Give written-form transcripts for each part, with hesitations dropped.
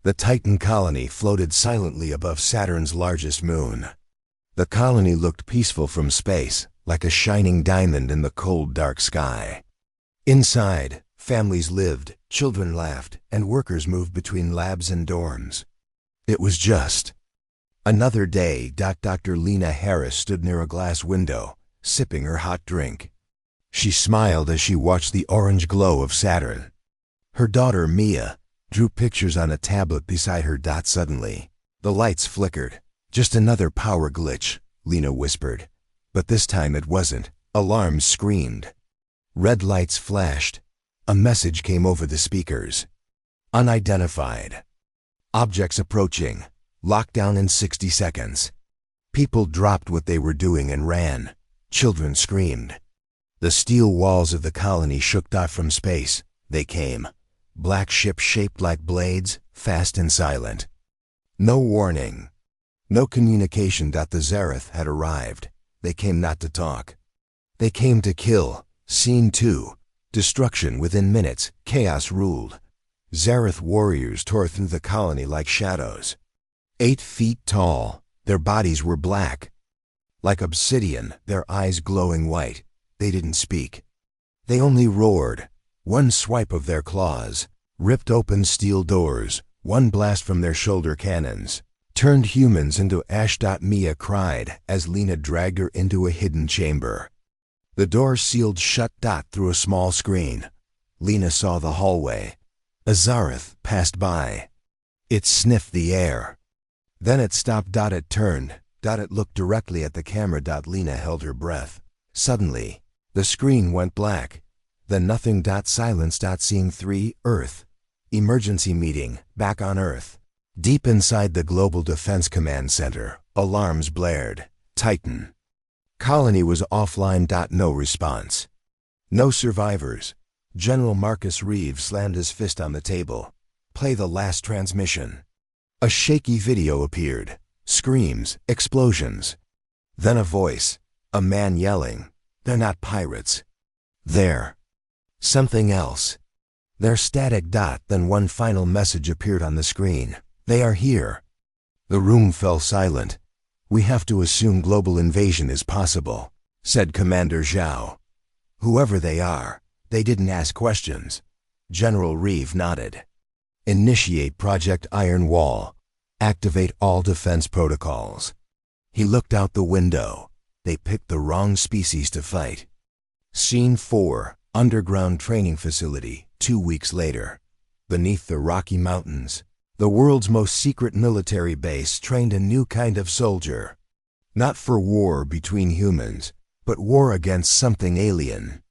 The Titan colony floated silently above Saturn's largest moon. The colony looked peaceful from space, like a shining diamond in the cold, dark sky. Inside, families lived, children laughed, and workers moved between labs and dorms. It was just another day. Dr. Lena Harris stood near a glass window, sipping her hot drink. She smiled as she watched the orange glow of Saturn. Her daughter, Mia, drew pictures on a tablet beside her. Suddenly, the lights flickered. "Just another power glitch," Lena whispered. But this time it wasn't. Alarms screamed. Red lights flashed. A message came over the speakers. Unidentified. Objects approaching. Lockdown in 60 seconds. People dropped what they were doing and ran. Children screamed. The steel walls of the colony shook. From space, they came. Black ships shaped like blades, fast and silent. No warning. No communication. The Zareth had arrived. They came not to talk. They came to kill. Scene 2. Destruction within minutes. Chaos ruled. Zareth warriors tore through the colony like shadows. 8 feet tall, their bodies were black. Like obsidian, their eyes glowing white. They didn't speak. They only roared. One swipe of their claws ripped open steel doors. One blast from their shoulder cannons turned humans into ash. Mia cried as Lena dragged her into a hidden chamber. The door sealed shut. Through a small screen, Lena saw the hallway. A Zareth passed by. It sniffed the air. Then it stopped. It turned. It looked directly at the camera. Lena held her breath. Suddenly, the screen went black. Then nothing. Silence. Scene 3. Earth. Emergency meeting, back on Earth. Deep inside the Global Defense Command Center, alarms blared. Titan. Colony was offline. No response. No survivors. General Marcus Reeves slammed his fist on the table. Play the last transmission. A shaky video appeared. Screams, explosions. Then a voice. A man yelling. "They're not pirates. They're something else." They're static. Then one final message appeared on the screen. "They are here." The room fell silent. "We have to assume global invasion is possible," said Commander Zhao. "Whoever they are, they didn't ask questions." General Reeve nodded. "Initiate Project Iron Wall. Activate all defense protocols." He looked out the window. They picked the wrong species to fight. Scene 4. Underground training facility. 2 weeks later. Beneath the Rocky Mountains, the world's most secret military base trained a new kind of soldier. Not for war between humans, but war against something alien.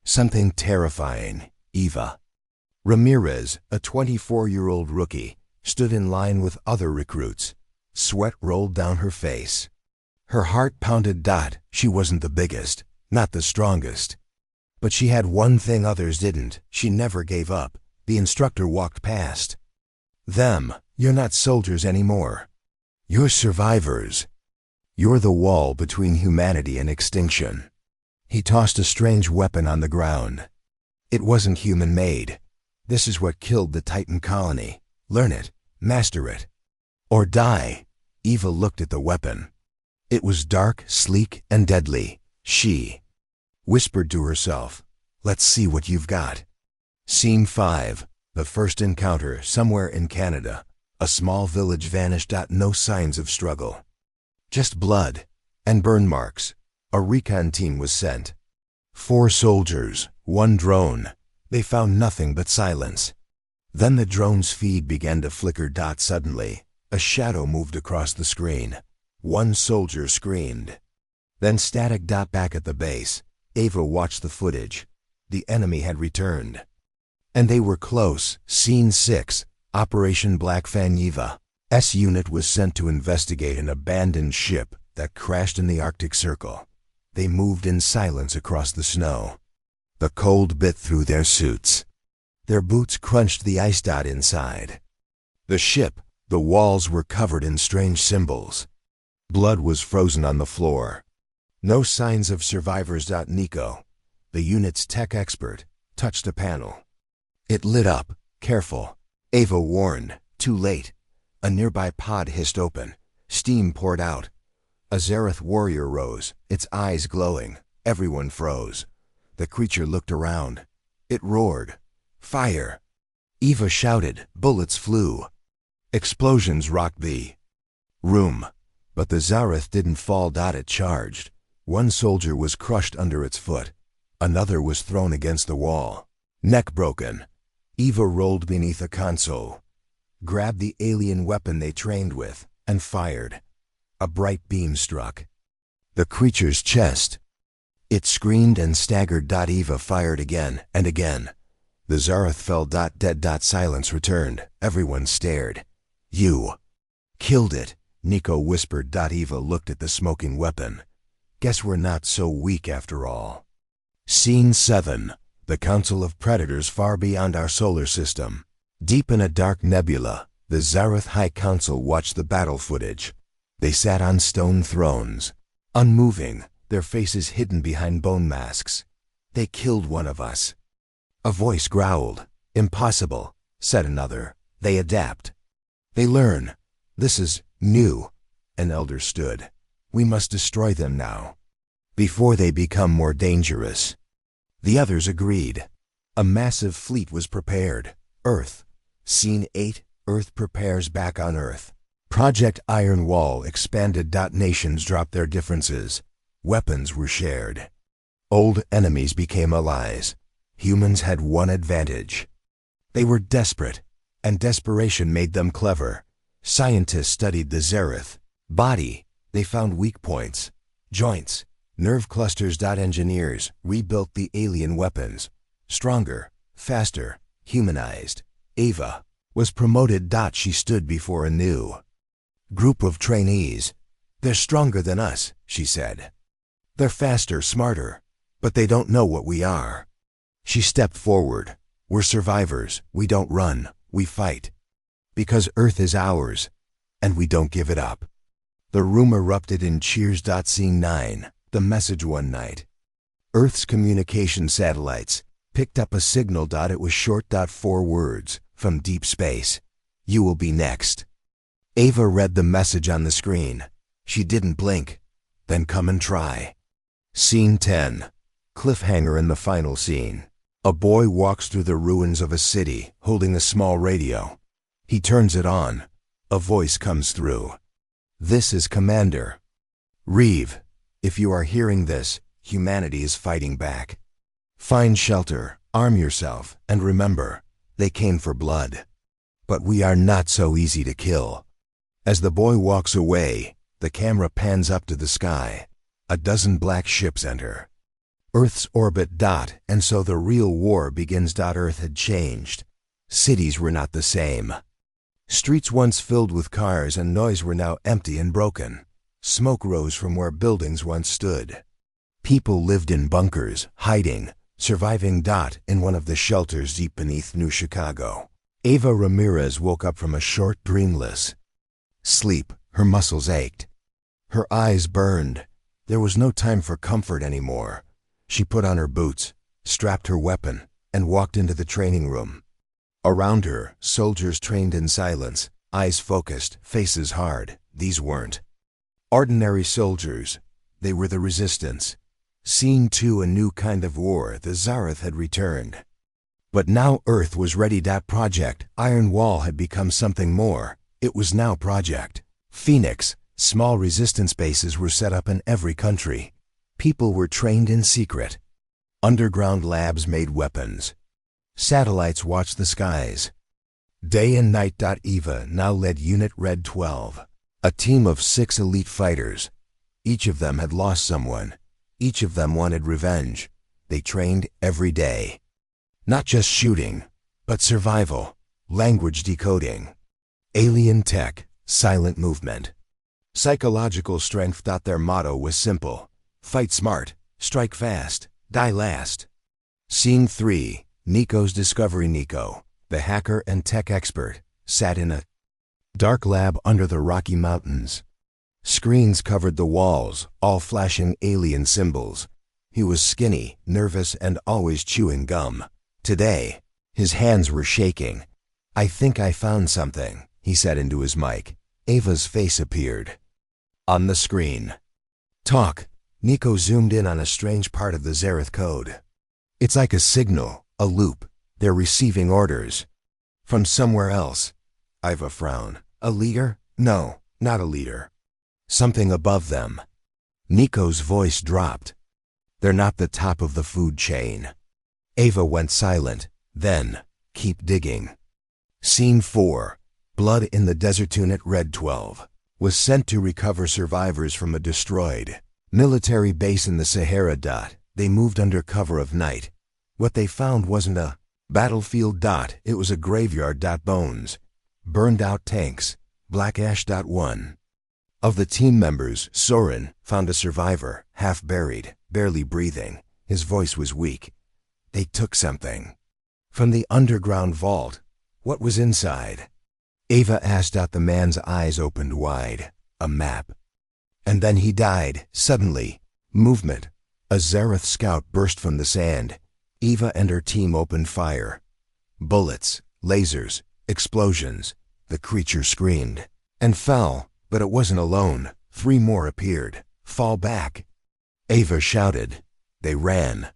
Something terrifying. Eva Ramirez, a 24-year-old rookie, stood in line with other recruits. Sweat rolled down her face. Her heart pounded. She wasn't the biggest, not the strongest. But she had one thing others didn't. She never gave up. The instructor walked past. "Them, you're not soldiers anymore. You're survivors. You're the wall between humanity and extinction." He tossed a strange weapon on the ground. It wasn't human-made. This is what killed the Titan colony. Learn it, master it, or die. Eva looked at the weapon. It was dark, sleek, and deadly. She whispered to herself, "Let's see what you've got." Scene 5. The first encounter. Somewhere in Canada. A small village vanished. No signs of struggle. Just blood and burn marks. A recon team was sent. 4 soldiers, 1 drone. They found nothing but silence. Then the drone's feed began to flicker. Suddenly, a shadow moved across the screen. 1 soldier screamed. Then static. Back at the base, Ava watched the footage. The enemy had returned. And they were close. Scene 6. Operation Blackfang. Eva's unit was sent to investigate an abandoned ship that crashed in the Arctic Circle. They moved in silence across the snow. The cold bit through their suits. Their boots crunched the ice. Inside the ship, the walls were covered in strange symbols. Blood was frozen on the floor. No signs of survivors. Nico, the unit's tech expert, touched a panel. It lit up. "Careful," Ava warned. Too late. A nearby pod hissed open. Steam poured out. A Zareth warrior rose, its eyes glowing. Everyone froze. The creature looked around. It roared. Fire! Eva shouted. Bullets flew. Explosions rocked the room. But the Zareth didn't fall. It charged. One soldier was crushed under its foot. Another was thrown against the wall. Neck broken. Eva rolled beneath a console, grabbed the alien weapon they trained with, and fired. A bright beam struck the creature's chest. It screamed and staggered. Eva fired again and again. The Zareth fell. Dead. Silence returned. Everyone stared. You killed it, Nico whispered. Eva looked at the smoking weapon. Guess we're not so weak after all. Scene 7. The Council of Predators far beyond our solar system. Deep in a dark nebula, the Zareth High Council watched the battle footage. They sat on stone thrones, unmoving, their faces hidden behind bone masks. They killed one of us. A voice growled. Impossible, said another. They adapt. They learn. This is new. An elder stood. We must destroy them now, before they become more dangerous. The others agreed. A massive fleet was prepared. Earth. Scene 8. Earth prepares. Back on Earth. Project Iron Wall expanded. Nations dropped their differences. Weapons were shared. Old enemies became allies. Humans had one advantage. They were desperate, and desperation made them clever. Scientists studied the Zareth body. They found weak points, joints, nerve clusters. Engineers rebuilt the alien weapons. Stronger, faster, humanized. Ava was promoted. She stood before a new group of trainees. They're stronger than us, she said. They're faster, smarter, but they don't know what we are. She stepped forward. We're survivors. We don't run, we fight. Because Earth is ours, and we don't give it up. The room erupted in cheers. Scene 9. The message one night. Earth's communication satellites picked up a signal. It was short. 4 words, from deep space. You will be next. Ava read the message on the screen. She didn't blink. Then come and try. Scene 10. Cliffhanger in the final scene. A boy walks through the ruins of a city, holding a small radio. He turns it on. A voice comes through. This is Commander Reeve. If you are hearing this, humanity is fighting back. Find shelter, arm yourself, and remember, they came for blood. But we are not so easy to kill. As the boy walks away, the camera pans up to the sky. A dozen black ships enter Earth's orbit. And so the real war begins. Earth had changed. Cities were not the same. Streets once filled with cars and noise were now empty and broken. Smoke rose from where buildings once stood. People lived in bunkers, hiding, surviving. In one of the shelters deep beneath New Chicago, Ava Ramirez woke up from a short, dreamless sleep. Her muscles ached. Her eyes burned. There was no time for comfort anymore. She put on her boots, strapped her weapon, and walked into the training room. Around her, soldiers trained in silence, eyes focused, faces hard. These weren't ordinary soldiers. They were the resistance. Scene 2. A new kind of war. The Zareth had returned. But now Earth was ready. Project Iron Wall had become something more. It was now Project Phoenix. Small resistance bases were set up in every country. People were trained in secret. Underground labs made weapons. Satellites watched the skies. Day and night. Eva now led Unit Red 12, a team of 6 elite fighters. Each of them had lost someone. Each of them wanted revenge. They trained every day. Not just shooting, but survival, language decoding, alien tech, silent movement, psychological strength. Their motto was simple: fight smart, strike fast, die last. Scene 3. Nico's discovery. Nico, the hacker and tech expert, sat in a dark lab under the Rocky Mountains. Screens covered the walls, all flashing alien symbols. He was skinny, nervous, and always chewing gum. Today, his hands were shaking. I think I found something, he said into his mic. Ava's face appeared on the screen. Talk. Nico zoomed in on a strange part of the Zareth code. It's like a signal, a loop. They're receiving orders from somewhere else. Iva frowned. A leader? No, not a leader. Something above them. Nico's voice dropped. They're not the top of the food chain. Ava went silent. Then, keep digging. Scene 4. Blood in the Desert Unit Red 12 was sent to recover survivors from a destroyed military base in the Sahara. They moved under cover of night. What they found wasn't a battlefield. It was a graveyard. Bones. Burned out tanks. Black ash. One of the team members, Soren, found a survivor, half buried, barely breathing. His voice was weak. They took something from the underground vault. What was inside? Ava asked. The man's eyes opened wide. A map. And then he died, suddenly. Movement. A Zareth scout burst from the sand. Ava and her team opened fire. Bullets, lasers, explosions. The creature screamed and fell, but it wasn't alone. 3 more appeared. Fall back. Ava shouted. They ran.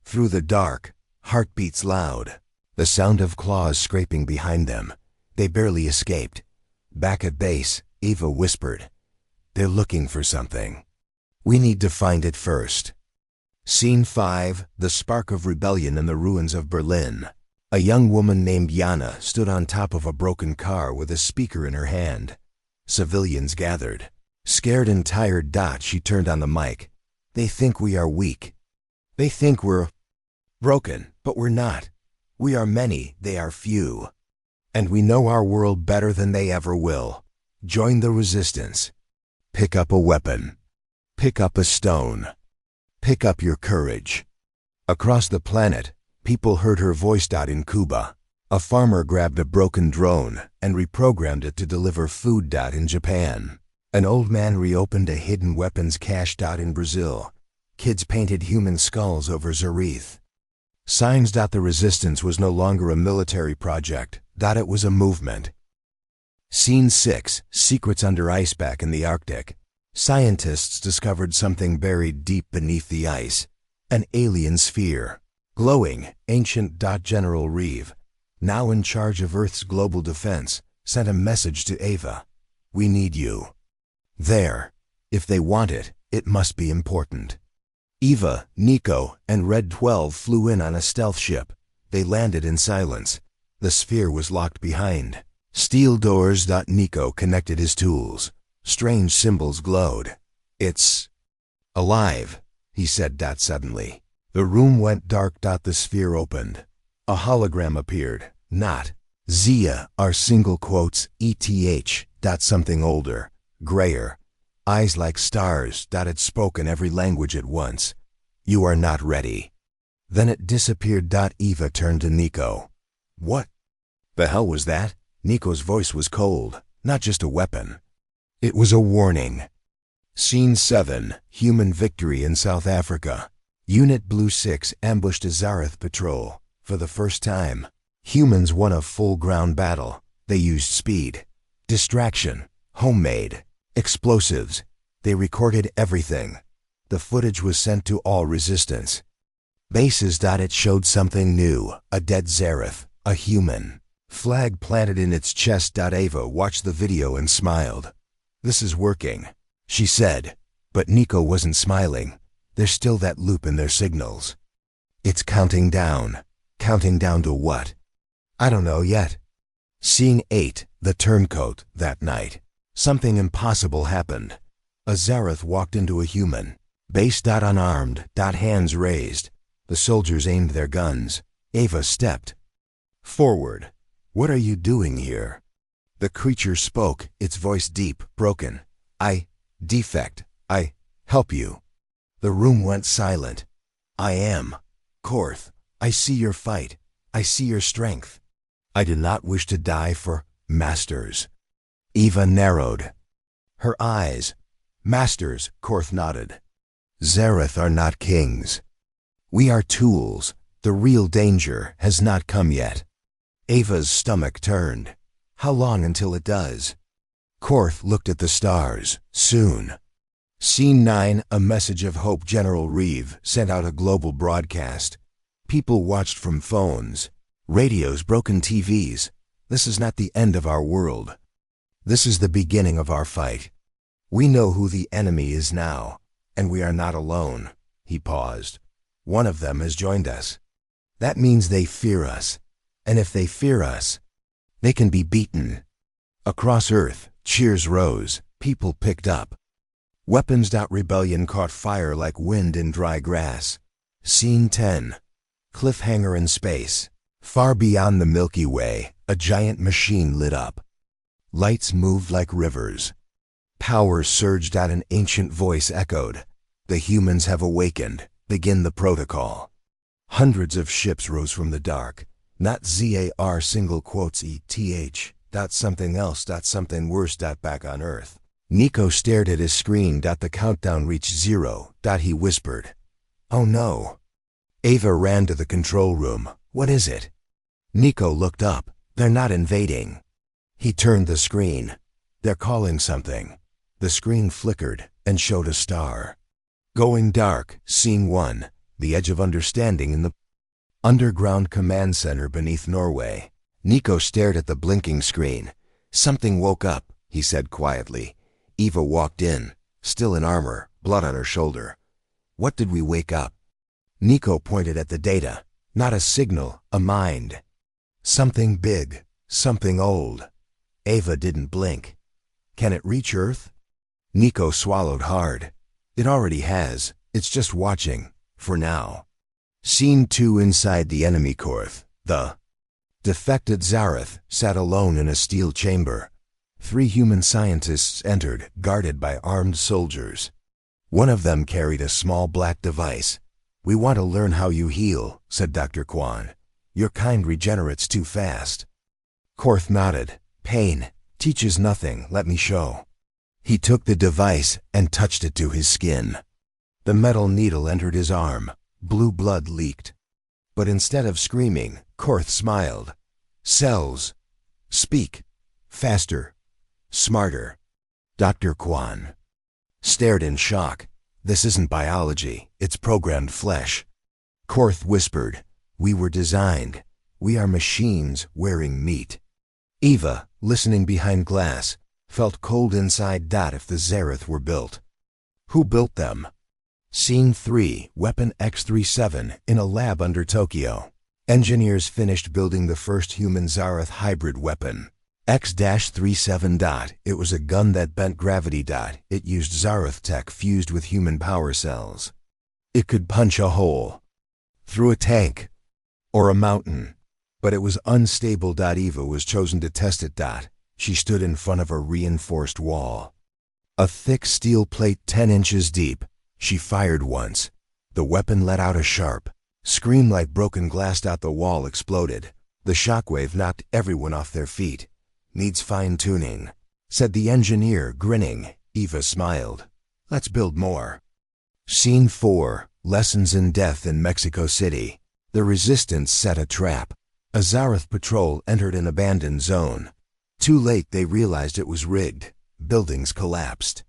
Through the dark, heartbeats loud. The sound of claws scraping behind them. They barely escaped. Back at base, Ava whispered. They're looking for something. We need to find it first. Scene 5. The spark of rebellion in the ruins of Berlin. A young woman named Yana stood on top of a broken car with a speaker in her hand. Civilians gathered. Scared and tired. She turned on the mic. They think we are weak. They think we're broken, but we're not. We are many, they are few. And we know our world better than they ever will. Join the resistance. Pick up a weapon. Pick up a stone. Pick up your courage. Across the planet, people heard her voice. In Cuba, a farmer grabbed a broken drone and reprogrammed it to deliver food. In Japan, an old man reopened a hidden weapons cache. In Brazil, kids painted human skulls over Zareth. Signs. The resistance was no longer a military project. It was a movement. Scene 6. Secrets under ice. Back in the Arctic, scientists discovered something buried deep beneath the ice. An alien sphere. Glowing, ancient. General Reeve, now in charge of Earth's global defense, sent a message to Ava. We need you there. If they want it, it must be important. Eva, Nico, and Red 12 flew in on a stealth ship. They landed in silence. The sphere was locked behind steel doors. Nico connected his tools. Strange symbols glowed. It's alive, he said. Suddenly, the room went dark. The sphere opened. A hologram appeared. Not Zia, our single quotes, ETH. Something older, grayer. Eyes like stars. It spoke in every language at once. You are not ready. Then it disappeared. Eva turned to Nico. What the hell was that? Nico's voice was cold. Not just a weapon. It was a warning. Scene 7. Human victory in South Africa. Unit Blue 6 ambushed a Zareth patrol. For the first time, humans won a full-ground battle. They used speed, distraction, homemade explosives. They recorded everything. The footage was sent to all resistance bases. It showed something new. A dead Zareth, a human. Flag planted in its chest. Ava watched the video and smiled. This is working, she said. But Nico wasn't smiling. There's still that loop in their signals. It's counting down. Counting down to what? I don't know yet. Scene 8. The turncoat. That night, something impossible happened. A Zareth walked into a human base. Unarmed. Hands raised. The soldiers aimed their guns. Ava stepped forward. What are you doing here? The creature spoke, its voice deep, broken. Defect. I help you. The room went silent. I am Korth. I see your fight. I see your strength. I did not wish to die for masters. Eva narrowed her eyes. Masters, Korth nodded. Zareth are not kings. We are tools. The real danger has not come yet. Ava's stomach turned. How long until it does? Korth looked at the stars. Soon. Scene 9, a message of hope. General Reeve sent out a global broadcast. People watched from phones, radios, broken TVs. This is not the end of our world. This is the beginning of our fight. We know who the enemy is now, and we are not alone. He paused. One of them has joined us. That means they fear us. And if they fear us, they can be beaten. Across Earth, cheers rose. People picked up. Weapons. Rebellion caught fire like wind in dry grass. Scene 10. Cliffhanger in space. Far beyond the Milky Way, a giant machine lit up. Lights moved like rivers. Power surged out. An ancient voice echoed. The humans have awakened. Begin the protocol. Hundreds of ships rose from the dark. Not ZAR single quotes ETH. Something else. Something worse. Back on Earth. Nico stared at his screen. The countdown reached 0. He whispered. Oh no. Ava ran to the control room. What is it? Nico looked up. They're not invading. He turned the screen. They're calling something. The screen flickered and showed a star. Going dark. Scene 1. The edge of understanding in the underground command center beneath Norway. Nico stared at the blinking screen. Something woke up, he said quietly. Eva walked in, still in armor, blood on her shoulder. What did we wake up? Nico pointed at the data. Not a signal, a mind. Something big, something old. Ava didn't blink. Can it reach Earth? Nico swallowed hard. It already has. It's just watching, for now. Scene 2. Inside the enemy Korth. The defected Zareth sat alone in a steel chamber. 3 human scientists entered, guarded by armed soldiers. One of them carried a small black device. We want to learn how you heal, said Dr. Kwan. Your kind regenerates too fast. Korth nodded. Pain teaches nothing, let me show. He took the device and touched it to his skin. The metal needle entered his arm. Blue blood leaked. But instead of screaming, Korth smiled. Cells. Speak. Faster. Smarter. Dr. Kwan stared in shock. This isn't biology, it's programmed flesh. Korth whispered, we were designed. We are machines wearing meat. Eva, listening behind glass, felt cold inside. If the Zareth were built. Who built them? Scene 3. Weapon X-37 in a lab under Tokyo. Engineers finished building the first human Zareth hybrid weapon. X-37. It was a gun that bent gravity. It used Zareth tech fused with human power cells. It could punch a hole through a tank or a mountain, but it was unstable. Eva was chosen to test it. She stood in front of a reinforced wall. A thick steel plate 10 inches deep. She fired once. The weapon let out a sharp scream like broken glass. The wall exploded. The shockwave knocked everyone off their feet. Needs fine-tuning, said the engineer, grinning. Eva smiled. Let's build more. Scene 4. Lessons in death in Mexico City. The resistance set a trap. A Zareth patrol entered an abandoned zone. Too late they realized it was rigged. Buildings collapsed.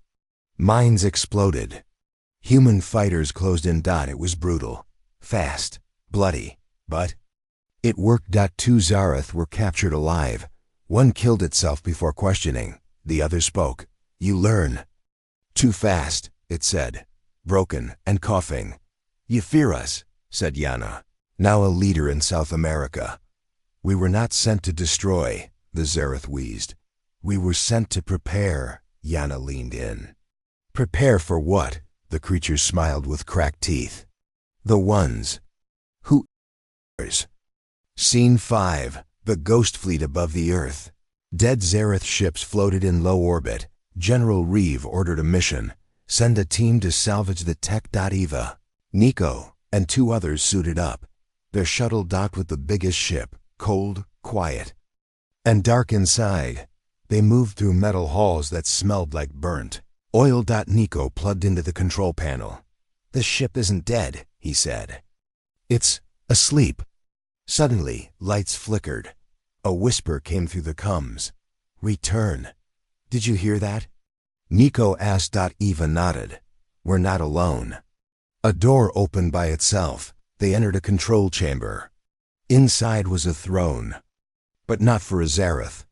Mines exploded. Human fighters closed in. It was brutal. Fast. Bloody. But it worked. 2 Zareth were captured alive. One killed itself before questioning. The other spoke. You learn. Too fast, it said. Broken and coughing. You fear us, said Yana, now a leader in South America. We were not sent to destroy, the Zareth wheezed. We were sent to prepare, Yana leaned in. Prepare for what? The creature smiled with cracked teeth. The ones who. Scene 5. The Ghost Fleet above the Earth. Dead Zareth ships floated in low orbit. General Reeve ordered a mission. Send a team to salvage the tech. Eva, Nico, and 2 others suited up. Their shuttle docked with the biggest ship, cold, quiet, and dark inside. They moved through metal halls that smelled like burnt oil. Nico plugged into the control panel. The ship isn't dead, he said. It's asleep. Suddenly, lights flickered. A whisper came through the comms. Return. Did you hear that? Nico asked. Eva nodded. We're not alone. A door opened by itself. They entered a control chamber. Inside was a throne. But not for a Zareth.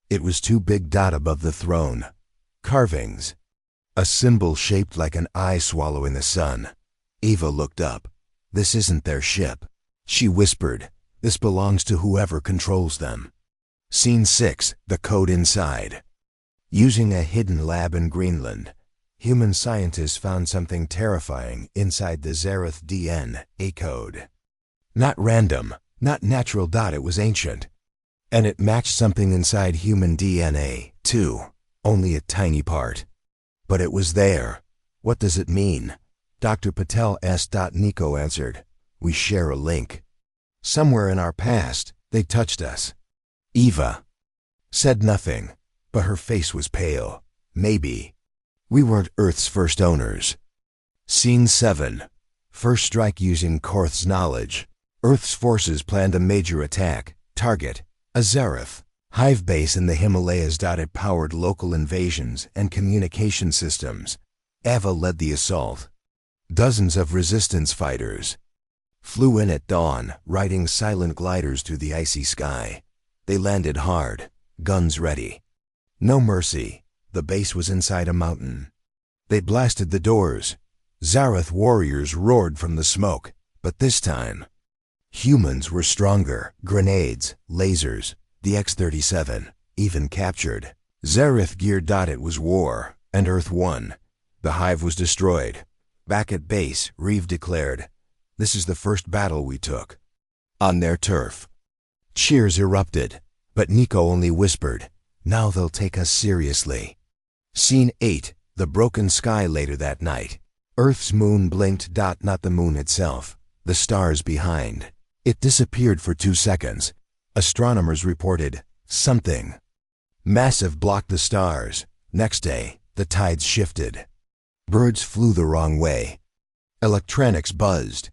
It was too big. Above the throne. Carvings. A symbol shaped like an eye swallowing the sun. Eva looked up. This isn't their ship. She whispered. This belongs to whoever controls them. Scene 6. The code inside. Using a hidden lab in Greenland, human scientists found something terrifying inside the Zareth DNA code. Not random, not natural. It was ancient. And it matched something inside human DNA, too. Only a tiny part. But it was there. What does it mean? Dr. Patel asked. Nico answered. We share a link. Somewhere in our past, they touched us. Eva said nothing, but her face was pale. Maybe. We weren't Earth's first owners. Scene 7. First strike. Using Korth's knowledge, Earth's forces planned a major attack. Target: a Zareth hive base in the Himalayas. It powered local invasions and communication systems. Ava led the assault. Dozens of resistance fighters flew in at dawn, riding silent gliders through the icy sky. They landed hard, guns ready. No mercy. The base was inside a mountain. They blasted the doors. Zareth warriors roared from the smoke, but this time, humans were stronger. Grenades, lasers, the X-37, even captured. Zareth geared. It was war, and Earth won. The hive was destroyed. Back at base, Reeve declared, "This is the first battle we took." On their turf. Cheers erupted, but Nico only whispered, "Now they'll take us seriously." Scene 8. The broken sky. Later that night, Earth's moon blinked. Not the moon itself, the stars behind. It disappeared for 2 seconds. Astronomers reported, something massive blocked the stars. Next day, the tides shifted. Birds flew the wrong way. Electronics buzzed.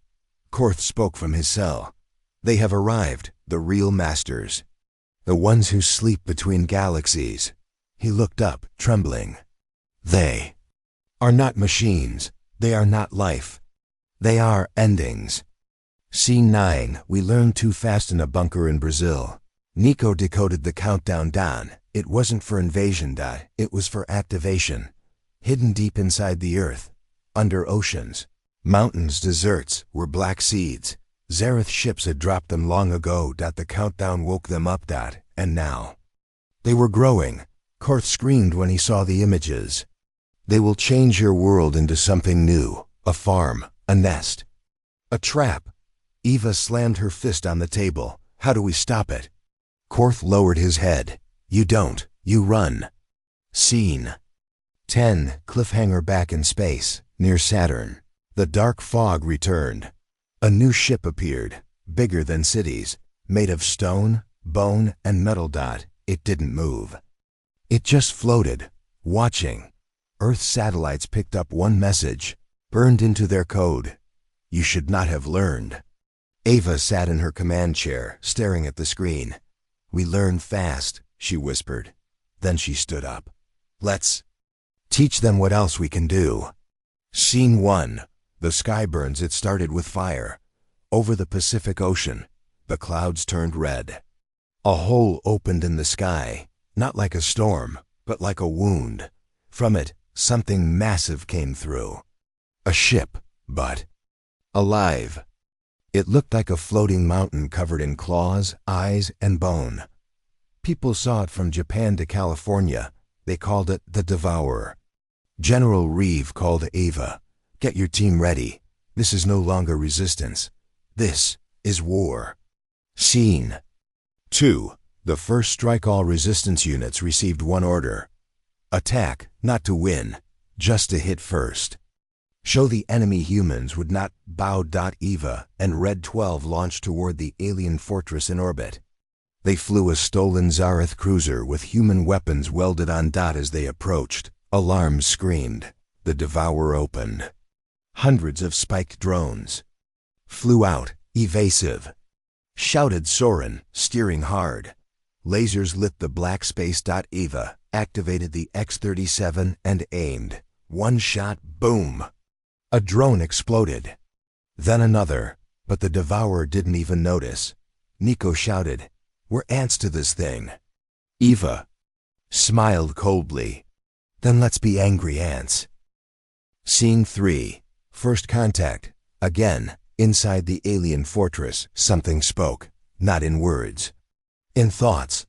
Korth spoke from his cell. They have arrived, the real masters. The ones who sleep between galaxies. He looked up, trembling. They are not machines. They are not life. They are endings. Scene 9. We learned too fast in a bunker in Brazil. Nico decoded the countdown. It wasn't for invasion. It was for activation. Hidden deep inside the earth, under oceans, mountains, deserts, were black seeds. Zareth ships had dropped them long ago. The countdown woke them up. And now they were growing. Korth screamed when he saw the images. They will change your world into something new. A farm, a nest, a trap. Eva slammed her fist on the table. How do we stop it? Korth lowered his head. You don't, you run. Scene 10. Cliffhanger. Back in space, near Saturn. The dark fog returned. A new ship appeared, bigger than cities, made of stone, bone, and metal. It didn't move. It just floated, watching. Earth satellites picked up one message, burned into their code. You should not have learned. Ava sat in her command chair, staring at the screen. We learn fast, she whispered. Then she stood up. Let's teach them what else we can do. Scene 1. The sky burns. It started with fire. Over the Pacific Ocean, the clouds turned red. A hole opened in the sky, not like a storm, but like a wound. From it, something massive came through. A ship, but alive. It looked like a floating mountain covered in claws, eyes, and bone. People saw it from Japan to California. They called it the Devourer. General Reeve called Ava. Get your team ready. This is no longer resistance. This is war. Scene 2. The first strike. All resistance units received one order. Attack, not to win, just to hit first. Show the enemy humans would not bow. Eva and Red 12 launched toward the alien fortress in orbit. They flew a stolen Zareth cruiser with human weapons welded on. As they approached, alarms screamed. The Devourer opened. Hundreds of spiked drones flew out, evasive. Shouted Soren, steering hard. Lasers lit the black space. Eva activated the X-37 and aimed. One shot, boom! A drone exploded. Then another, but the devourer didn't even notice. Nico shouted, "We're ants to this thing." Eva smiled coldly. "Then let's be angry ants." Scene 3. First contact. Again, inside the alien fortress, something spoke, not in words, in thoughts.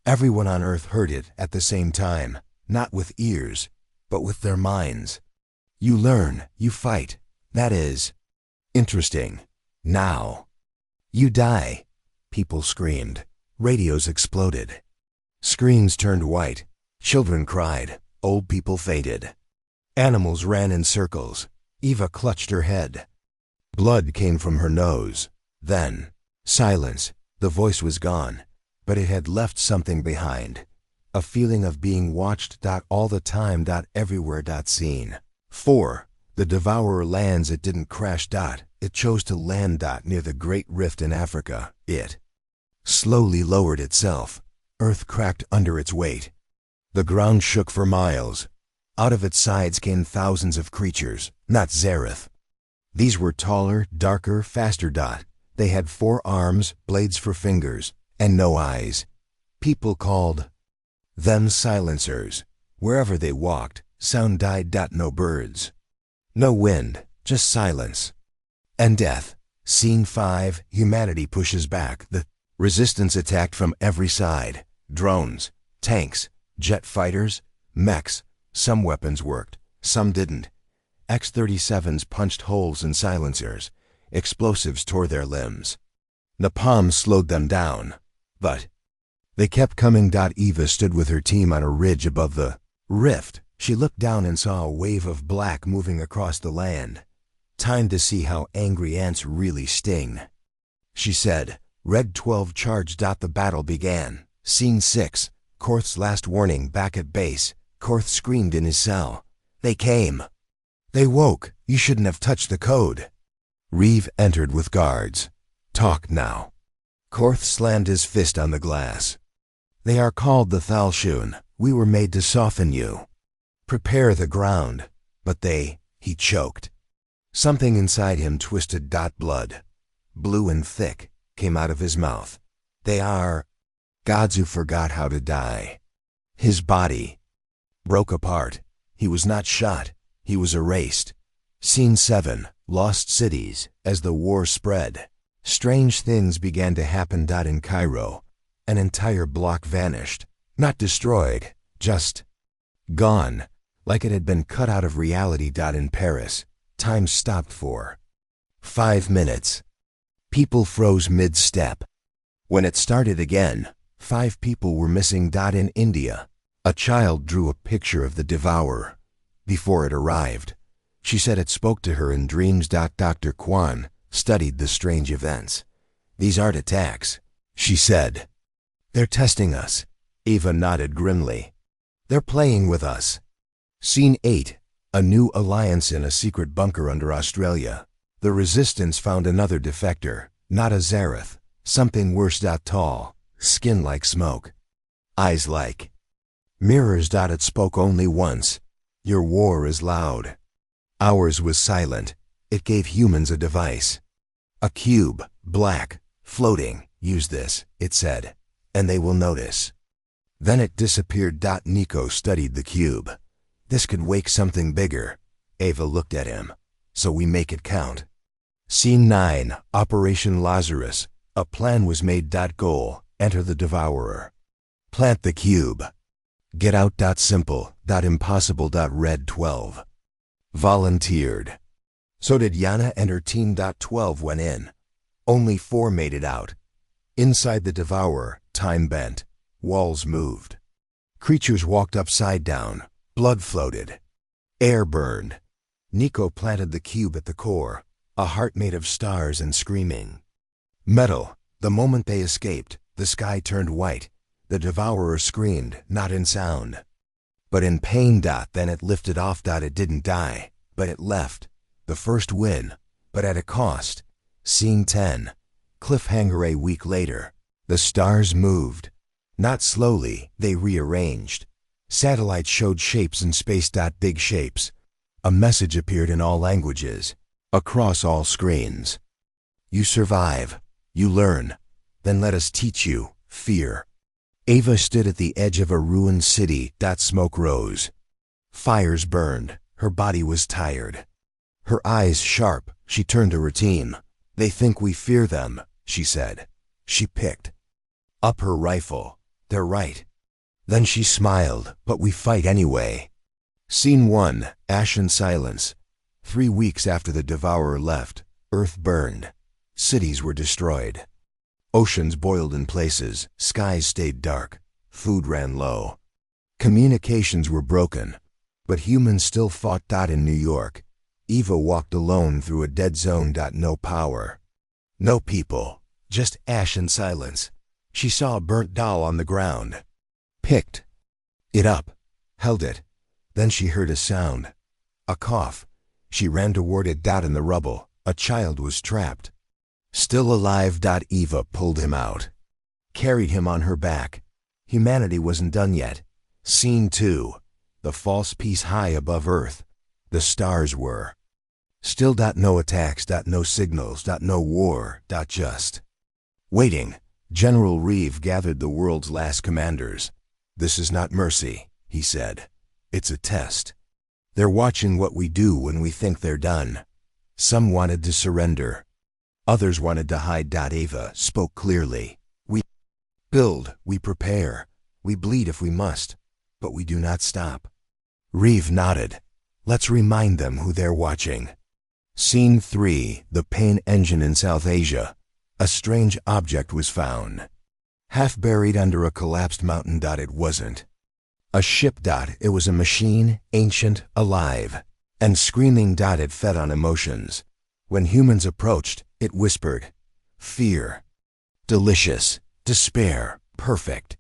Everyone on Earth heard it at the same time, not with ears, but with their minds. "You learn, you fight. That is interesting. Now you die." People screamed. Radios exploded. Screens turned white. Children cried. Old people fainted. Animals ran in circles. Eva clutched her head. Blood came from her nose. Then silence. The voice was gone, but it had left something behind. A feeling of being watched. All the time. Everywhere. Scene 4. The devourer lands. It didn't crash. It chose to land. Near the Great Rift in Africa. It slowly lowered itself. Earth cracked under its weight. The ground shook for miles. Out of its sides came thousands of creatures, not Zareth. These were taller, darker, faster. They had 4 arms, blades for fingers, and no eyes. People called them silencers. Wherever they walked, sound died. No birds. No wind, just silence. And death. Scene 5. Humanity pushes back. The resistance attacked from every side. Drones, tanks, jet fighters, mechs. Some weapons worked, some didn't. X-37s punched holes in silencers. Explosives tore their limbs. Napalm slowed them down. But they kept coming. Eva stood with her team on a ridge above the rift. She looked down and saw a wave of black moving across the land. "Time to see how angry ants really sting," she said. Red 12 charged. The battle began. Scene 6. Korth's last warning. Back at base, Korth screamed in his cell. "They came. They woke. You shouldn't have touched the code." Reeve entered with guards. "Talk now." Korth slammed his fist on the glass. "They are called the Thalshun. We were made to soften you. Prepare the ground." "But they," he choked. Something inside him twisted. Blood, blue and thick, came out of his mouth. "They are gods who forgot how to die." His body broke apart. He was not shot. He was erased. Scene 7. Lost cities. As the war spread, strange things began to happen. In Cairo, an entire block vanished. Not destroyed, just gone, like it had been cut out of reality. In Paris, time stopped for 5 minutes. People froze mid-step. When it started again, 5 people were missing. In India, a child drew a picture of the devourer. Before it arrived, she said it spoke to her in dreams. Dr. Kwan studied the strange events. "These aren't attacks," she said. "They're testing us." Eva nodded grimly. "They're playing with us." Scene 8. A new alliance in a secret bunker under Australia. The resistance found another defector, not a Zareth, something worse. Tall, skin like smoke, eyes like mirrors. It spoke only once. "Your war is loud. Ours was silent." It gave humans a device. "A cube, black, floating. Use this," it said, "and they will notice." Then it disappeared. Nico studied the cube. "This could wake something bigger." Eva looked at him. "So we make it count." Scene 9. Operation Lazarus. A plan was made. Goal. Enter the devourer. Plant the cube. Get out. Simple. Impossible. Red 12 volunteered. So did Yana and her team. 12 went in. Only 4 made it out. Inside the devourer, time bent. Walls moved. Creatures walked upside down. Blood floated. Air burned. Nico planted the cube at the core, a heart made of stars and screaming metal. The moment they escaped, the sky turned white. The devourer screamed, not in sound, but in pain. Then it lifted off. It didn't die, but it left. The first win, but at a cost. Scene 10. Cliffhanger. A week later, the stars moved. Not slowly, they rearranged. Satellites showed shapes in space. Big shapes. A message appeared in all languages, across all screens. You survive. You learn. Then let us teach you fear. Ava stood at the edge of a ruined city. Smoke rose. Fires burned. Her body was tired. Her eyes sharp. She turned to her team. They think we fear them, she said. She picked up her rifle. They're right. Then she smiled, but we fight anyway. Scene 1, Ash and Silence. 3 weeks after the Devourer left, Earth burned. Cities were destroyed. Oceans boiled in places, skies stayed dark, food ran low. Communications were broken, but humans still fought. In New York, Eva walked alone through a dead zone. No power. No people, just ash and silence. She saw a burnt doll on the ground. Picked it up, held it. Then she heard a sound. A cough. She ran toward it. In the rubble, a child was trapped. Still alive. Eva pulled him out. Carried him on her back. Humanity wasn't done yet. Scene 2. The false peace high above Earth. The stars were. Still. No attacks. No signals. No war. Just waiting. General Reeve gathered the world's last commanders. This is not mercy, he said. It's a test. They're watching what we do when we think they're done. Some wanted to surrender. Others wanted to hide. Ava spoke clearly. We build, we prepare, we bleed if we must, but we do not stop. Reeve nodded. Let's remind them who they're watching. Scene 3, the Pain Engine in South Asia. A strange object was found. Half buried under a collapsed mountain. It wasn't a ship. It was a machine, ancient, alive, and screaming. It fed on emotions. When humans approached, it whispered. Fear. Delicious. Despair. Perfect.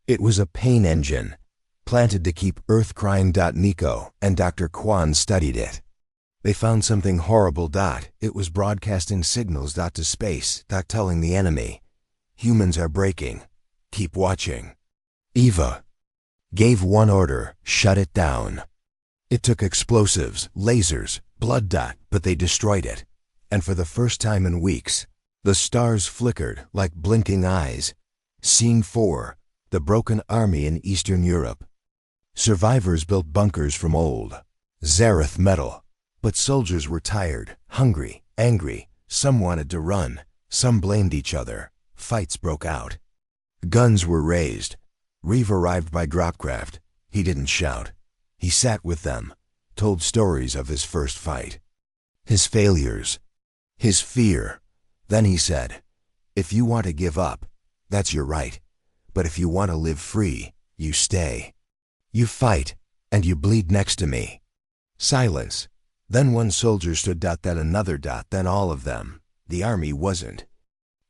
It was a pain engine, planted to keep Earth crying. Nico and Dr. Kwan studied it. They found something horrible. It was broadcasting signals. To space. Telling the enemy, humans are breaking. Keep watching. Eva gave one order. Shut it down. It took explosives, lasers, blood. But they destroyed it. And for the first time in weeks, the stars flickered like blinking eyes. Scene 4. The broken army in Eastern Europe. Survivors built bunkers from old Zareth metal. But soldiers were tired, hungry, angry. Some wanted to run. Some blamed each other. Fights broke out. Guns were raised. Reeve arrived by dropcraft. He didn't shout. He sat with them, told stories of his first fight, his failures, his fear. Then he said, if you want to give up, that's your right. But if you want to live free, you stay. You fight, and you bleed next to me. Silence. Then one soldier stood. Then another. Then all of them. The army wasn't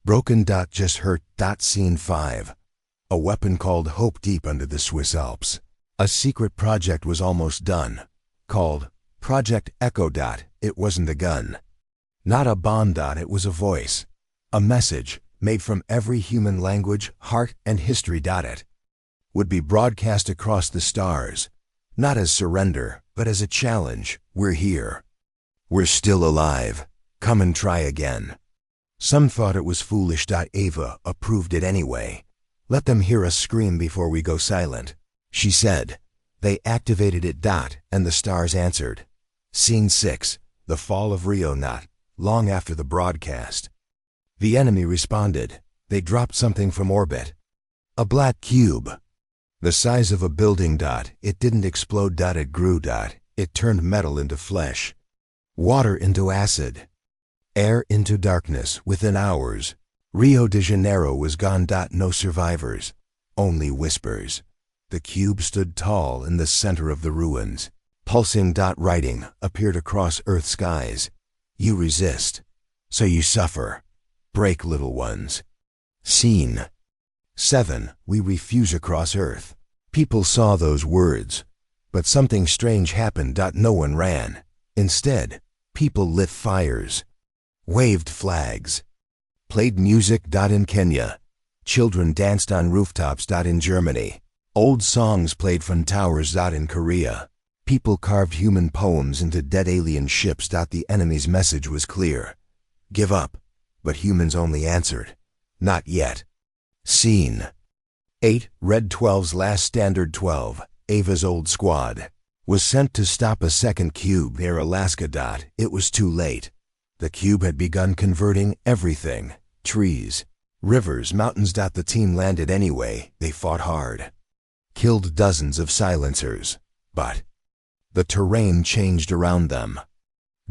broken. Just hurt. Scene 5. A weapon called Hope deep under the Swiss Alps. A secret project was almost done, called Project Echo. It wasn't a gun. Not a bomb. It was a voice. A message, made from every human language, heart, and history. It would be broadcast across the stars, not as surrender, but as a challenge. We're here. We're still alive. Come and try again. Some thought it was foolish. Ava approved it anyway. Let them hear us scream before we go silent, she said. They activated it. And the stars answered. Scene 6. The fall of Rio. Not long after the broadcast, the enemy responded. They dropped something from orbit. A black cube, the size of a building. It didn't explode. It grew. It turned metal into flesh, water into acid, air into darkness. Within hours, Rio de Janeiro was gone. No survivors, only whispers. The cube stood tall in the center of the ruins. Pulsing. Writing appeared across Earth's skies. You resist, so you suffer. Break, little ones. Scene 7. We refuse across Earth. People saw those words, but something strange happened. No one ran. Instead, people lit fires, waved flags, played music. In Kenya, Children danced on rooftops. In Germany. Old songs played from towers. In Korea. People carved human poems into dead alien ships. The enemy's message was clear. Give up. But humans only answered, not yet. Scene 8. Red 12's last standard. 12, Ava's old squad, was sent to stop a second cube near Alaska. It was too late. The cube had begun converting everything. Trees, rivers, mountains. The team landed anyway. They fought hard. Killed dozens of silencers. But the terrain changed around them.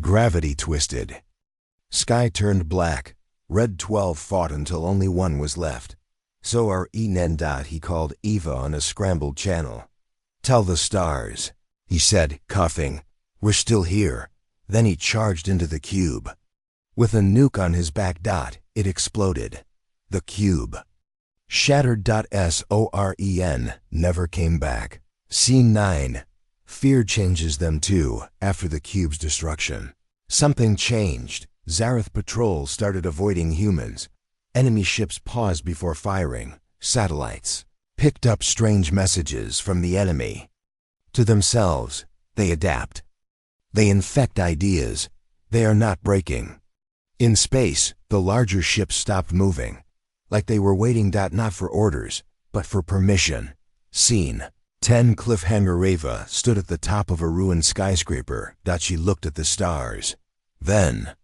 Gravity twisted. Sky turned black. Red 12 fought until only one was left. So our Enen. He called Eva on a scrambled channel. Tell the stars, he said, coughing. We're still here. Then he charged into the cube. With a nuke on his back. It exploded. The cube shattered. SOREN never came back. Scene 9. Fear changes them too. After the cube's destruction, something changed. Zareth patrols started avoiding humans. Enemy ships paused before firing. Satellites picked up strange messages from the enemy. To themselves, they adapt. They infect ideas. They are not breaking. In space, the larger ships stopped moving, like they were waiting. Not for orders, but for permission. Scene 10. Cliffhanger. Ava stood at the top of a ruined skyscraper. She looked at the stars. Then,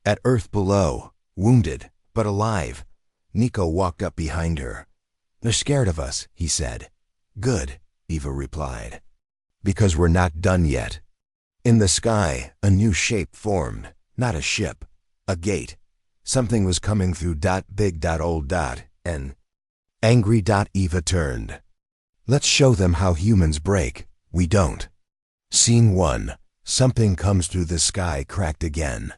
at Earth below, wounded, but alive, Nico walked up behind her. They're scared of us, he said. Good, Eva replied. Because we're not done yet. In the sky, a new shape formed. Not a ship, a gate. Something was coming through. Big. Old. And angry. Eva turned. Let's show them how humans break. We don't. Scene 1. Something comes through the sky. Cracked again.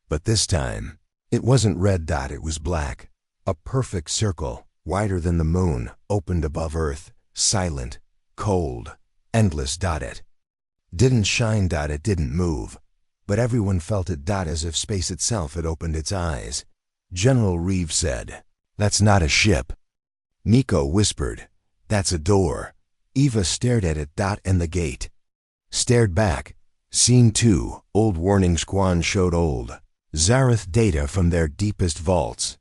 But this time, it wasn't red. It was black. A perfect circle, wider than the moon, opened above Earth, silent, cold, endless. It didn't shine. It didn't move. But everyone felt it. As if space itself had opened its eyes. General Reeves said, That's not a ship. Nico whispered, That's a door. Eva stared at it. And the gate stared back. Scene 2. Old warning squad showed old Zareth data from their deepest vaults.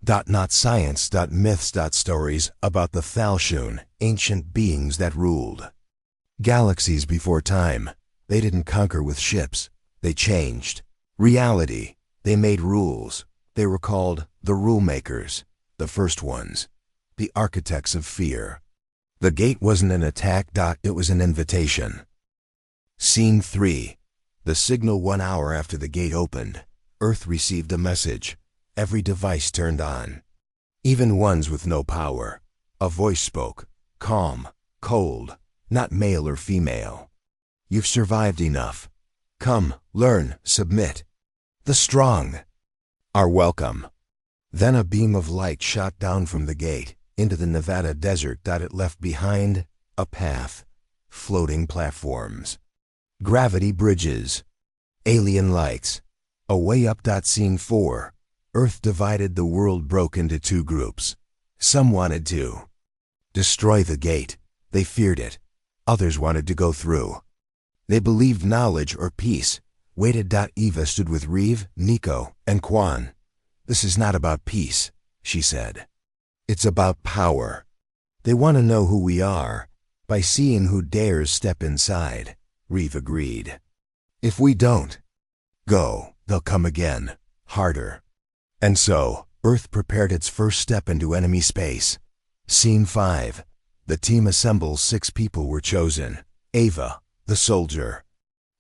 Not science. Myths. Stories about the Thalshun, ancient beings that ruled galaxies before time. They didn't conquer with ships. They changed reality. They made rules. They were called the rule makers, the first ones, the architects of fear. The gate wasn't an attack. It was an invitation. Scene 3. The signal 1 hour after the gate opened. Earth received a message. Every device turned on. Even ones with no power. A voice spoke. Calm, cold, not male or female. You've survived enough. Come, learn, submit. The strong are welcome. Then a beam of light shot down from the gate into the Nevada desert. It left behind a path, floating platforms, gravity bridges, alien lights. A way up. Scene 4. Earth divided. The world broke into 2 groups. Some wanted to destroy the gate. They feared it. Others wanted to go through. They believed knowledge or peace. Waited. Eva stood with Reeve, Nico, and Quan. This is not about peace, she said. It's about power. They want to know who we are by seeing who dares step inside, Reeve agreed. If we don't go, they'll come again, harder. And so, Earth prepared its first step into enemy space. Scene 5. The team assembles. 6 people were chosen. Ava, the soldier.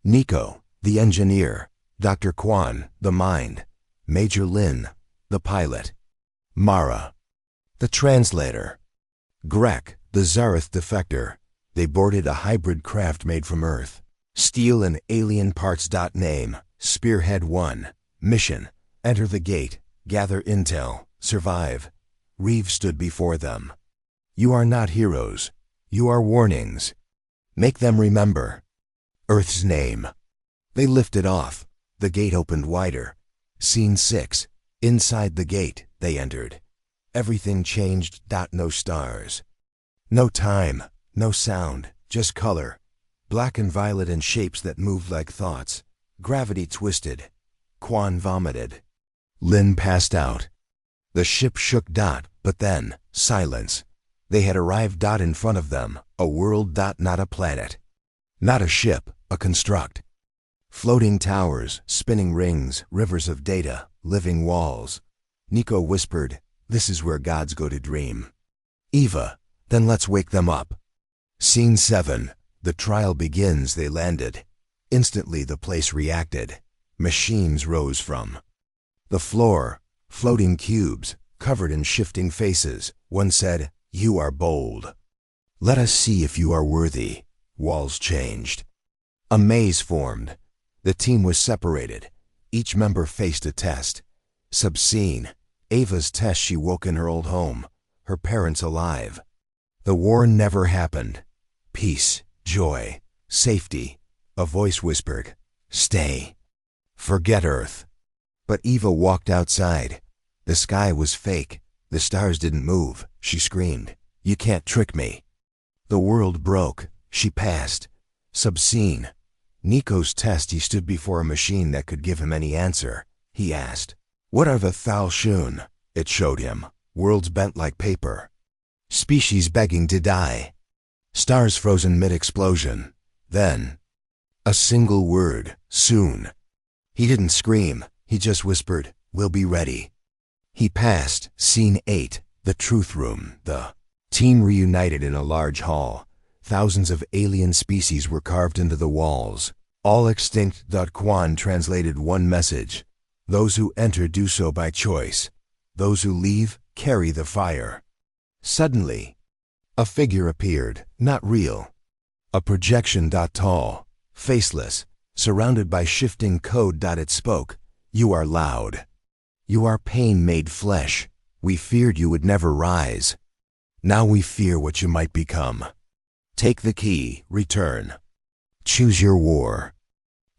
Nico, the engineer. Dr. Quan, the mind. Major Lin, the pilot. Mara, the translator. Grek, the Zareth defector. They boarded a hybrid craft made from Earth. Steel and alien parts. Name, Spearhead 1. Mission, enter the gate. Gather intel. Survive. Reeve stood before them. You are not heroes. You are warnings. Make them remember Earth's name. They lifted off. The gate opened wider. Scene 6. Inside the gate, they entered. Everything changed. No stars. No time, no sound, just color. Black and violet in shapes that moved like thoughts. Gravity twisted. Quan vomited. Lin passed out. The ship shook. But then, silence. They had arrived. In front of them, a world. Not a planet. Not a ship, a construct. Floating towers, spinning rings, rivers of data, living walls. Nico whispered, "This is where gods go to dream." Eva, "Then let's wake them up." Scene 7. The trial begins. They landed. Instantly the place reacted. Machines rose from the floor, floating cubes, covered in shifting faces. One said, "You are bold. Let us see if you are worthy." Walls changed. A maze formed. The team was separated. Each member faced a test. Subscene. Ava's test. She woke in her old home. Her parents alive. The war never happened. Peace, joy, safety. A voice whispered, "Stay. Forget Earth." But Eva walked outside. The sky was fake. The stars didn't move. She screamed, "You can't trick me." The world broke. She passed. Subscene. Nico's test. He stood before a machine that could give him any answer. He asked, "What are the Thal Shun?" It showed him. Worlds bent like paper. Species begging to die. Stars frozen mid-explosion. Then, a single word, soon. He didn't scream. He just whispered, "We'll be ready." He passed. Scene 8. The Truth Room. The team reunited in a large hall. Thousands of alien species were carved into the walls. All extinct. Quan translated one message. Those who enter do so by choice. Those who leave carry the fire. Suddenly, a figure appeared, not real. A projection. Tall, faceless, surrounded by shifting code. It spoke, "You are loud. You are pain made flesh. We feared you would never rise. Now we fear what you might become. Take the key, return. Choose your war."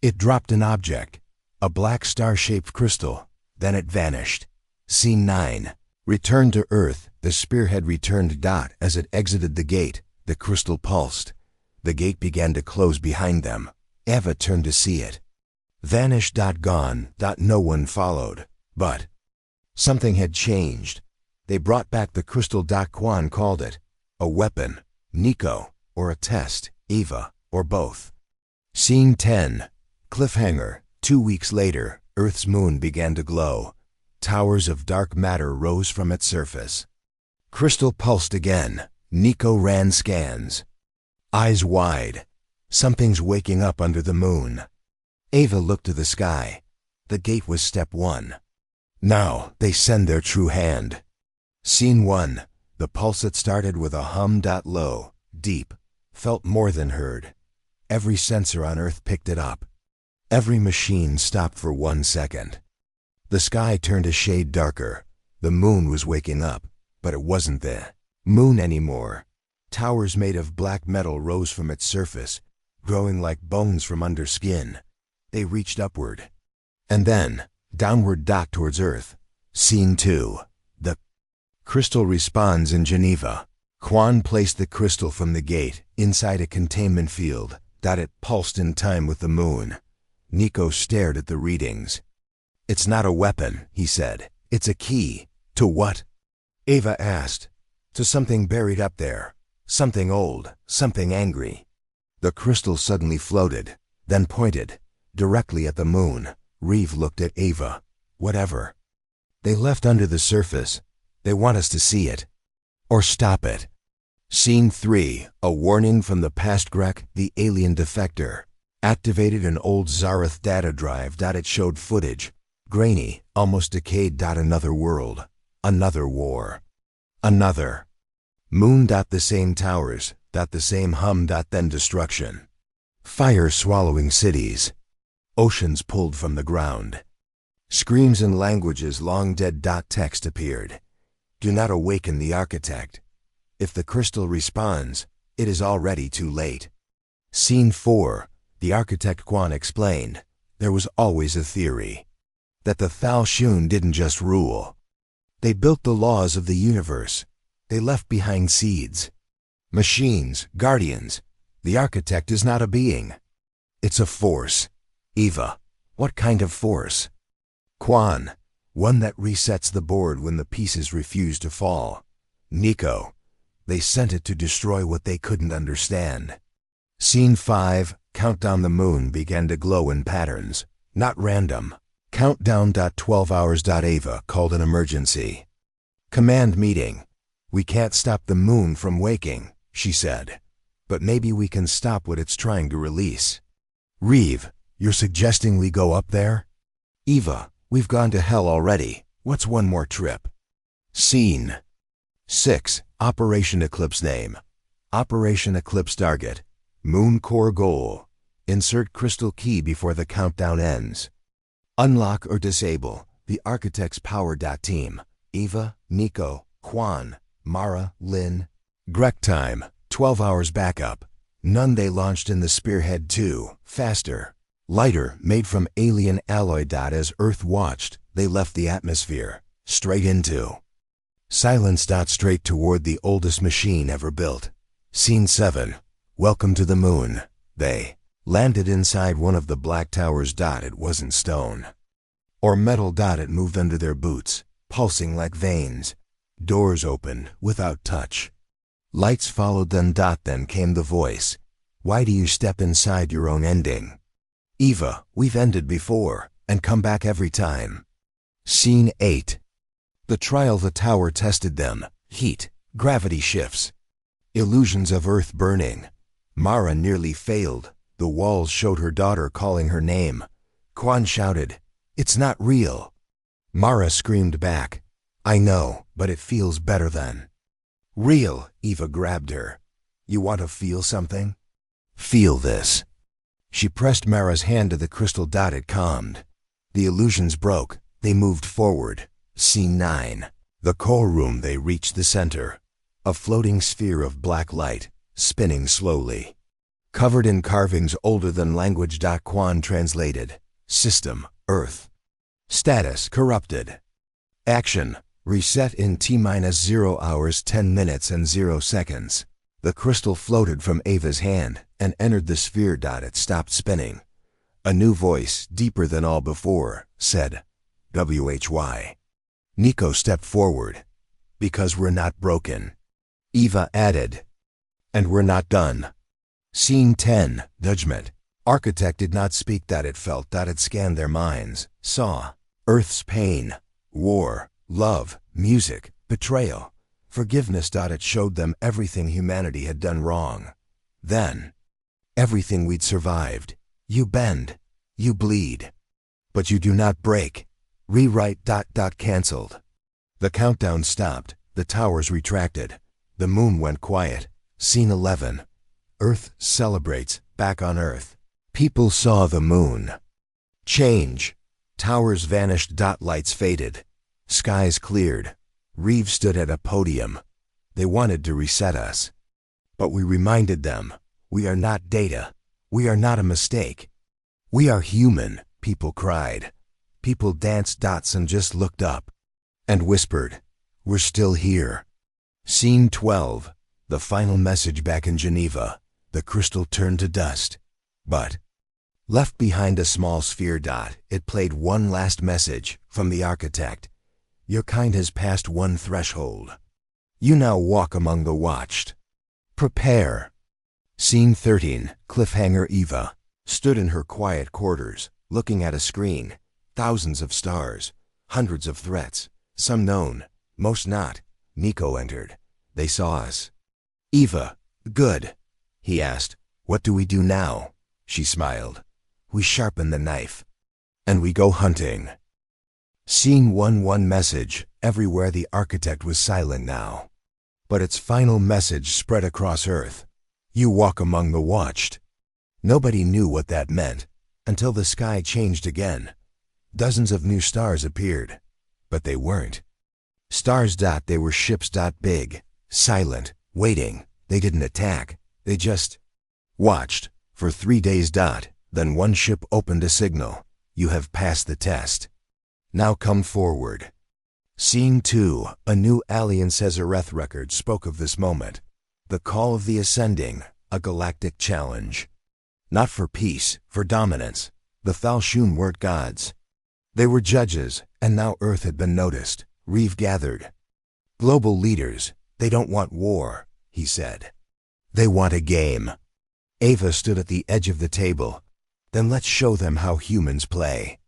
It dropped an object, a black star-shaped crystal. Then it vanished. Scene 9. Return to Earth. The spearhead returned. As it exited the gate, the crystal pulsed. The gate began to close behind them. Eva turned to see it. Vanished. Gone. No one followed. But something had changed. They brought back the crystal. Quan called it a weapon. Nico, or a test. Eva, or both. Scene 10. Cliffhanger. 2 weeks later, Earth's moon began to glow. Towers of dark matter rose from its surface. Crystal pulsed again. Nico ran scans. Eyes wide. Something's waking up under the moon. Eva looked to the sky. The gate was step 1. Now they send their true hand. Scene 1. The pulse. It started with a hum. Low, deep, felt more than heard. Every sensor on Earth picked it up. Every machine stopped for 1 second. The sky turned a shade darker. The moon was waking up, but it wasn't the moon anymore. Towers made of black metal rose from its surface, growing like bones from under skin. They reached upward. And then, downward. Towards Earth. Scene 2. The crystal respawns in Geneva. Quan placed the crystal from the gate inside a containment field. It pulsed in time with the moon. Nico stared at the readings. "It's not a weapon," he said. "It's a key." "To what?" Eva asked. "To something buried up there. Something old, something angry." The crystal suddenly floated, then pointed directly at the moon. Reeve looked at Eva. "Whatever. They left under the surface. They want us to see it. Or stop it." Scene 3. A warning from the past. Grek, the alien defector, activated an old Zareth data drive. It showed footage. Grainy, almost decayed. Another world. Another war. Another moon. The same towers. The same hum. Then destruction. Fire swallowing cities. Oceans pulled from the ground. Screams in languages long dead. Text appeared. "Do not awaken the architect. If the crystal responds, it is already too late." Scene 4. The architect Quan explained. There was always a theory that the Thal Shun didn't just rule. They built the laws of the universe. They left behind seeds. Machines, guardians. The architect is not a being. It's a force. Eva, what kind of force? Quan, one that resets the board when the pieces refuse to fall. Nico, they sent it to destroy what they couldn't understand. Scene 5, Countdown. The moon began to glow in patterns, not random. Countdown. 12 hours. Ava called an emergency. Command meeting. We can't stop the moon from waking, she said. But maybe we can stop what it's trying to release. Reeve, you're suggesting we go up there? Eva, we've gone to hell already. What's one more trip? Scene 6, Operation Eclipse. Name: Operation Eclipse. Target: Moon Core. Goal: insert crystal key before the countdown ends. Unlock or disable the Architect's power. Team: Eva, Nico, Quan, Mara, Lynn. Grec time: 12 hours. Backup: none. They launched in the Spearhead 2, faster, lighter, made from alien alloy. As Earth watched, they left the atmosphere, straight into silence. Straight toward the oldest machine ever built. Scene 7, Welcome to the Moon. They landed inside one of the black towers. It wasn't stone or metal. It moved under their boots, pulsing like veins. Doors opened without touch. Lights followed them. Then came the voice. Why do you step inside your own ending? Eva, we've ended before and come back every time. Scene 8. The trial. The tower tested them. Heat, gravity shifts, illusions of Earth burning. Mara nearly failed. The walls showed her daughter calling her name. Quan shouted, "It's not real." Mara screamed back, "I know, but it feels better than real." Eva grabbed her. "You want to feel something? Feel this." She pressed Mara's hand to the crystal. It calmed. The illusions broke. They moved forward. Scene 9. The core room. They reached the center. A floating sphere of black light, spinning slowly. Covered in carvings older than language. Quan translated. System: Earth. Status: corrupted. Action: reset in T-0 hours 10 minutes and 0 seconds. The crystal floated from Ava's hand and entered the sphere. It stopped spinning. A new voice, deeper than all before, said, "WHY." Nico stepped forward. "Because we're not broken." Eva added, "And we're not done." Scene 10, Judgment. Architect did not speak. It felt. It scanned their minds, saw Earth's pain, war, love, music, betrayal, forgiveness. It showed them everything humanity had done wrong. Then, everything we'd survived. You bend, you bleed, but you do not break. Rewrite. Cancelled. The countdown stopped. The towers retracted. The moon went quiet. Scene 11. Earth celebrates. Back on Earth. People saw the moon change. Towers vanished. Lights faded. Skies cleared. Reeve stood at a podium. They wanted to reset us. But we reminded them, we are not data. We are not a mistake. We are human. People cried. People danced. And just looked up and whispered, "We're still here." Scene 12. The final message. Back in Geneva, the crystal turned to dust, but left behind a small sphere. It played one last message from the architect. Your kind has passed one threshold. You now walk among the watched. Prepare. Scene 13. Cliffhanger. Eva stood in her quiet quarters, looking at a screen. Thousands of stars, hundreds of threats, some known, most not. Nico entered. They saw us. "Eva, good," he asked. "What do we do now?" She smiled. "We sharpen the knife, and we go hunting." Scene 1. Message. Everywhere. The architect was silent now, but its final message spread across Earth. You walk among the watched. Nobody knew what that meant until the sky changed again. Dozens of new stars appeared, but they weren't stars. They were ships. Big, silent, waiting. They didn't attack. They just watched for 3 days. Then one ship opened a signal. You have passed the test. Now come forward. Scene 2, a new Alien Cesareth record spoke of this moment. The call of the ascending, a galactic challenge. Not for peace, for dominance. The Thalshun weren't gods. They were judges, and now Earth had been noticed. Reeve gathered. Global leaders, they don't want war, he said. They want a game. Ava stood at the edge of the table. Then let's show them how humans play.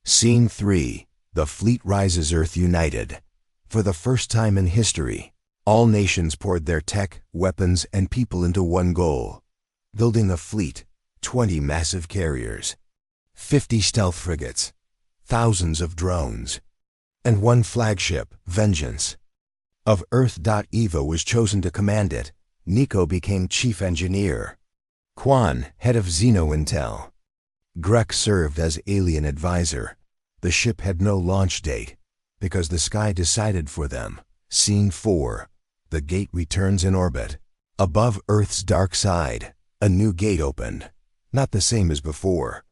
Scene 3, the fleet rises, Earth united. For the first time in history, all nations poured their tech, weapons, and people into one goal. Building a fleet, 20 massive carriers, 50 stealth frigates, thousands of drones, and one flagship, Vengeance. Of Earth. Eva was chosen to command it. Nico became chief engineer. Quan, head of Xeno-Intel. Grek served as alien advisor. The ship had no launch date, because the sky decided for them. Scene 4. The gate returns in orbit. Above Earth's dark side, a new gate opened. Not the same as before.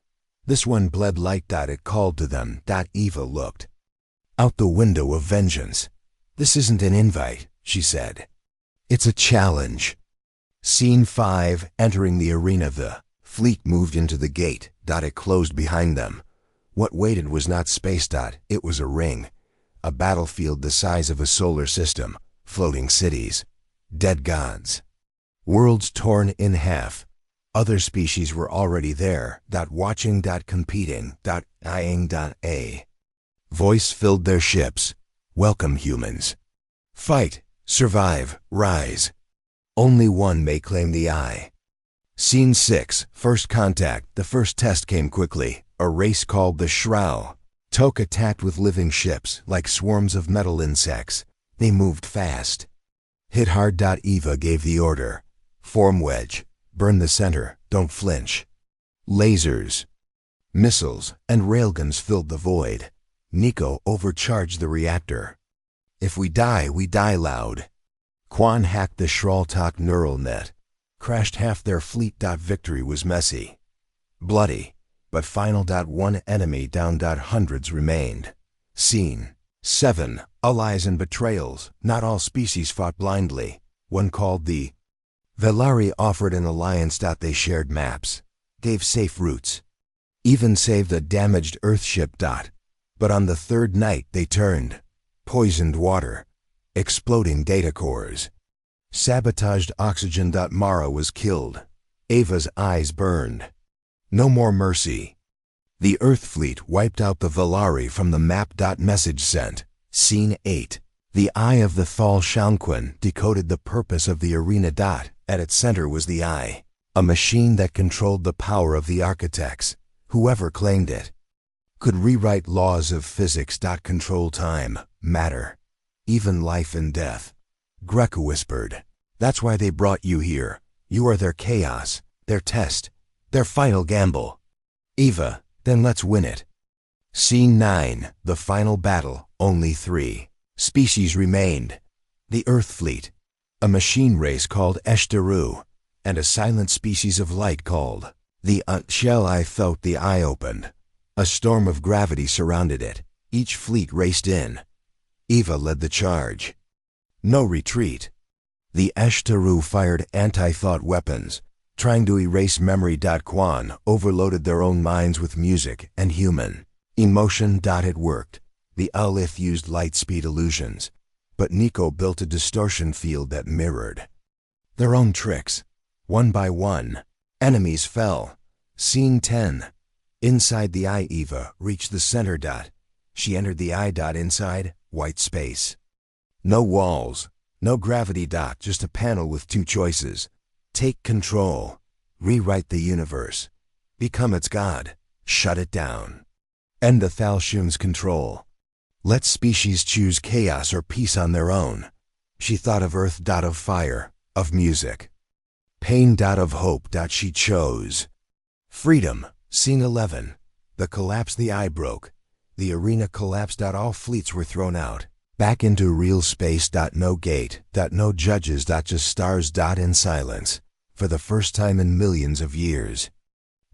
This one bled light. It called to them. Eva looked out the window of Vengeance. This isn't an invite, she said. It's a challenge. Scene 5, entering the arena. The fleet moved into the gate. It closed behind them. What waited was not space. It was a ring. A battlefield the size of a solar system. Floating cities. Dead gods. Worlds torn in half. Other species were already there. Watching. Competing. Eyeing. A voice filled their ships. Welcome, humans. Fight. Survive. Rise. Only one may claim the eye. Scene 6, first contact. The first test came quickly. A race called the Shroud. Tok attacked with living ships, like swarms of metal insects. They moved fast. Hit hard. Eva gave the order. Form wedge. Burn the center. Don't flinch. Lasers, missiles, and railguns filled the void. Nico overcharged the reactor. If we die loud. Quan hacked the Shraltok neural net. Crashed half their fleet. Victory was messy. Bloody, but final. One enemy down. Hundreds remained. Scene 7, allies and betrayals. Not all species fought blindly. One called the Velari offered an alliance. They shared maps, gave safe routes, even saved a damaged Earthship. But on the third night they turned. Poisoned water, exploding data cores, sabotaged oxygen. Mara was killed. Ava's eyes burned. No more mercy. The Earth fleet wiped out the Velari from the map. Message sent. Scene 8. The eye of the Thal Shanquin decoded the purpose of the arena. At its center was the eye, a machine that controlled the power of the architects. Whoever claimed it could rewrite laws of physics. Control time, matter, even life and death. Greco whispered. That's why they brought you here. You are their chaos, their test, their final gamble. Eva, then let's win it. Scene 9, the final battle. Only 3 species remained. The Earth fleet, a machine race called Eshtaru, and a silent species of light called the Shell. I felt the eye opened. A storm of gravity surrounded it. Each fleet raced in. Eva led the charge. No retreat. The Eshtaru fired anti-thought weapons, trying to erase memory. Quan overloaded their own minds with music and human emotion. It worked. The Alith used light-speed illusions, but Nico built a distortion field that mirrored their own tricks. One by one, enemies fell. Scene 10. Inside the eye. Eva reached the center. She entered the eye. Inside, white space. No walls, no gravity. Just a panel with 2 choices. Take control. Rewrite the universe. Become its god. Shut it down. End the Thalshun's control. Let species choose chaos or peace on their own. She thought of Earth. Of fire, of music. Pain. Of hope. She chose freedom. Scene 11. The collapse. The eye broke. The arena collapsed. All fleets were thrown out. Back into real space. No gate. No judges. Just stars. In silence. For the first time in millions of years.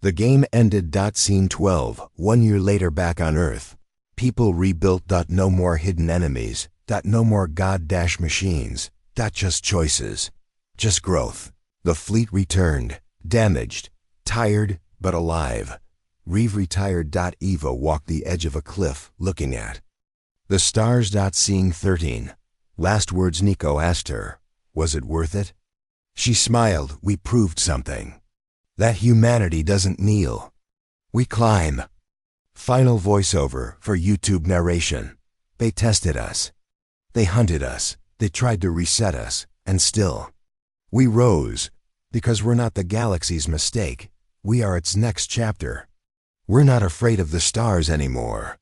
The game ended. Scene 12. 1 year later. Back on Earth. People rebuilt. No more hidden enemies. No more god-machines. Just choices. Just growth. The fleet returned, damaged, tired, but alive. Reeve retired. Eva walked the edge of a cliff, looking at the stars. Seeing 13. Last words. Nico asked her, was it worth it? She smiled. We proved something. That humanity doesn't kneel. We climb. Final voiceover for YouTube narration. They tested us. They hunted us. They tried to reset us. And still, we rose. Because we're not the galaxy's mistake. We are its next chapter. We're not afraid of the stars anymore.